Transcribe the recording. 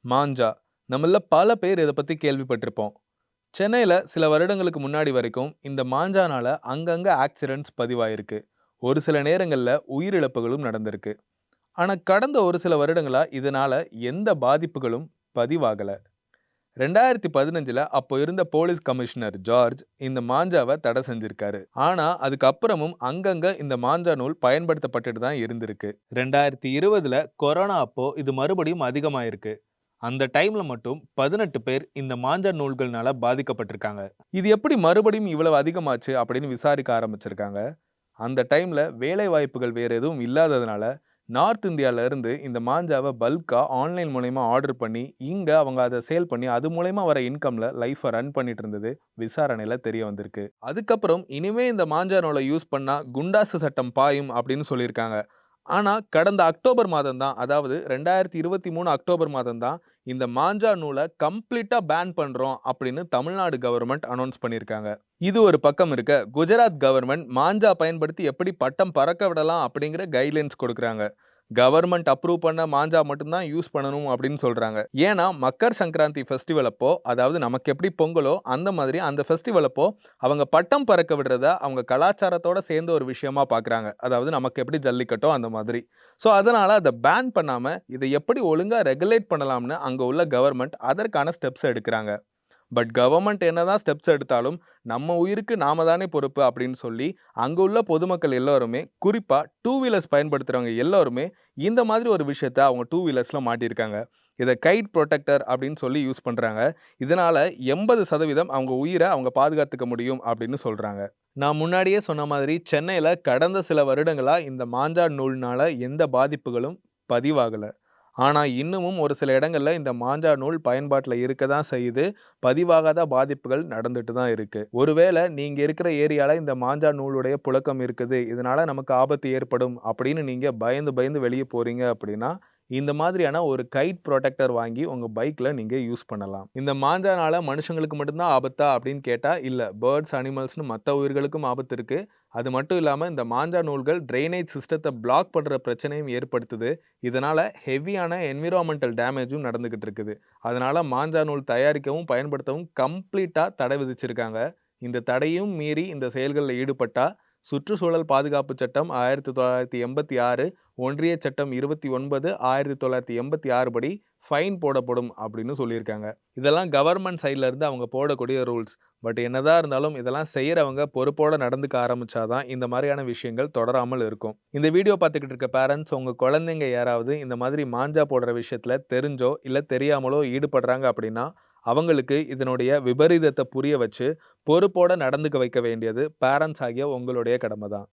மாஞ்சா. நம்மள பல பேர் இத பத்தி கேள்விப்பட்டிருப்போம். சென்னையில சில வருடங்களுக்கு முன்னாடி வரைக்கும் இந்த மாஞ்சானால அங்கங்க ஆக்சிடென்ட்ஸ் பதிவாயிருக்கு. ஒரு சில நேரங்கள்ல உயிரிழப்புகளும் நடந்திருக்கு. ஆனா கடந்த ஒரு சில வருடங்களா இதனால எந்த பாதிப்புகளும் பதிவாகல. 2015ல அப்போ இருந்த போலீஸ் கமிஷனர் ஜார்ஜ் இந்த மாஞ்சாவ தடை செஞ்சிருக்காரு. ஆனா அதுக்கப்புறமும் அங்கங்க இந்த மாஞ்சா நூல் பயன்படுத்தப்பட்டுட்டு தான் இருந்திருக்கு. 2020ல கொரோனா அப்போ இது மறுபடியும் அதிகமாயிருக்கு. அந்த டைம்ல மட்டும் 18 பேர் இந்த மாஞ்சா நூல்கள்னால பாதிக்கப்பட்டிருக்காங்க. இது எப்படி மறுபடியும் இவ்வளவு அதிகமாச்சு அப்படின்னு விசாரிக்க ஆரம்பிச்சிருக்காங்க. அந்த டைம்ல வேலை வாய்ப்புகள் வேற எதுவும் இல்லாததுனால நார்த் இந்தியால இருந்து இந்த மாஞ்சாவை பல்கா ஆன்லைன் மூலயமா ஆர்டர் பண்ணி இங்க அவங்க அதை சேல் பண்ணி அது மூலயமா வர இன்கம்ல லைஃபை ரன் பண்ணிட்டு இருந்தது விசாரணையில தெரிய வந்திருக்கு. அதுக்கப்புறம் இனிமே இந்த மாஞ்சா நூலை யூஸ் பண்ணா குண்டாசு சட்டம் பாயும் அப்படின்னு சொல்லியிருக்காங்க. ஆனா, கடந்த அக்டோபர் மாதம் தான், அதாவது 2023 அக்டோபர் மாதம் தான், இந்த மாஞ்சா நூல கம்ப்ளீட்டா பேன் பண்றோம் அப்படின்னு தமிழ்நாடு கவர்ன்மெண்ட் அனௌன்ஸ் பண்ணியிருக்காங்க. இது ஒரு பக்கம் இருக்க, குஜராத் கவர்ன்மெண்ட் மாஞ்சா பயன்படுத்தி எப்படி பட்டம் பறக்க விடலாம் அப்படிங்கிற கைட்லைன்ஸ் கொடுக்குறாங்க. கவர்ன்மெண்ட் அப்ரூவ் பண்ண மாஞ்சா மட்டும் தான் யூஸ் பண்ணணும் அப்படின்னு சொல்றாங்க. ஏன்னா, மக்கர் சங்கராந்தி ஃபெஸ்டிவல் அப்போ, அதாவது நமக்கு எப்படி பொங்கலோ, அந்த மாதிரி அந்த ஃபெஸ்டிவல் அப்போ அவங்க பட்டம் பறக்க விடுறத அவங்க கலாச்சாரத்தோட சேர்ந்த ஒரு விஷயமா பார்க்குறாங்க. அதாவது நமக்கு எப்படி ஜல்லிக்கட்டோ அந்த மாதிரி. ஸோ அதனால அத பேன் பண்ணாம, இத எப்படி ஒழுங்கா ரெகுலேட் பண்ணலாம்னு அங்க உள்ள கவர்ன்மெண்ட் அதற்கான ஸ்டெப்ஸ் எடுக்குறாங்க. பட் கவர்ன்மெண்ட் என்னதான் ஸ்டெப்ஸ் எடுத்தாலும், நம்ம உயிருக்கு நாம தானே பொறுப்பு அப்படின்னு சொல்லி, அங்க உள்ள பொதுமக்கள் எல்லாருமே, குறிப்பா டூ வீலர்ஸ் பயன்படுத்துறவங்க எல்லாருமே, இந்த மாதிரி ஒரு விஷயத்த அவங்க டூ வீலர்ஸ்ல மாட்டியிருக்காங்க. இத கைட் புரொடெக்டர் அப்படின்னு சொல்லி யூஸ் பண்றாங்க. இதனால 80% அவங்க உயிர அவங்க பாதுகாத்துக்க முடியும் அப்படின்னு சொல்றாங்க. நான் முன்னாடியே சொன்ன மாதிரி சென்னையில கடந்த சில வருடங்களா இந்த மாஞ்சா நூல்னால எந்த பாதிப்புகளும் பதிவாகல. ஆனா இன்னமும் ஒரு சில இடங்கள்ல இந்த மாஞ்சா நூல் பயன்பாட்டுல இருக்க தான் செய்யுது. பதிவாகாத பாதிப்புகள் நடந்துட்டு தான் இருக்கு. ஒருவேளை நீங்க இருக்கிற ஏரியால இந்த மாஞ்சா நூலுடைய புழக்கம் இருக்குது. இதனால நமக்கு ஆபத்து ஏற்படும் அப்படின்னு நீங்க பயந்து பயந்து வெளிய போறீங்க அப்படின்னா, இந்த மாதிரியான ஒரு கைட் புரொடெக்டர் வாங்கி உங்க பைக்ல நீங்க யூஸ் பண்ணலாம். இந்த மாஞ்சானால மனுஷங்களுக்கு மட்டும் தான் ஆபத்தா அப்படின்னு கேட்டா இல்ல. பேர்ட்ஸ், அனிமல்ஸ்னு மத்த உயிர்களுக்கும் ஆபத்து இருக்கு. அது மட்டும் இல்லாம இந்த மாஞ்சா நூல்கள் ட்ரெயினேஜ் சிஸ்டத்த பிளாக் பண்ற பிரச்சனையும் ஏற்படுத்துது. இதனால ஹெவியான என்விரான்மென்டல் டேமேஜும் நடந்துகிட்டு இருக்குது. அதனால மாஞ்சா நூல் தயாரிக்கவும், பயன்படுத்தவும் கம்ப்ளீட்டா தடை விதிச்சிருக்காங்க. இந்த தடையும் மீறி இந்த செயல்கள்ல ஈடுபட்டா, சுற்றுச்சூழல் பாதுகாப்பு சட்டம் 1986, ஒன்றிய சட்டம் 29, 1986 படி ஃபைன் போடப்படும் அப்படின்னு சொல்லியிருக்காங்க. இதெல்லாம் கவர்ன்மெண்ட் சைட்ல இருந்து அவங்க போடக்கூடிய ரூல்ஸ். பட் என்னதான் இருந்தாலும் இதெல்லாம் செய்யறவங்க பொறுப்போட நடந்துக்க ஆரம்பிச்சா தான் இந்த மாதிரியான விஷயங்கள் தொடராமல் இருக்கும். இந்த வீடியோ பார்த்துக்கிட்டு இருக்க பேரண்ட்ஸ் உங்க குழந்தைங்க யாராவது இந்த மாதிரி மாஞ்சா போடுற விஷயத்துல தெரிஞ்சோ இல்ல தெரியாமலோ ஈடுபடுறாங்க அப்படின்னா, அவங்களுக்கு இதனுடைய விபரீதத்த புரிய வச்சு பொறுப்போட நடந்துக்க வைக்க வேண்டியது பேரண்ட்ஸ் ஆகிய உங்களுடைய கடமை தான்.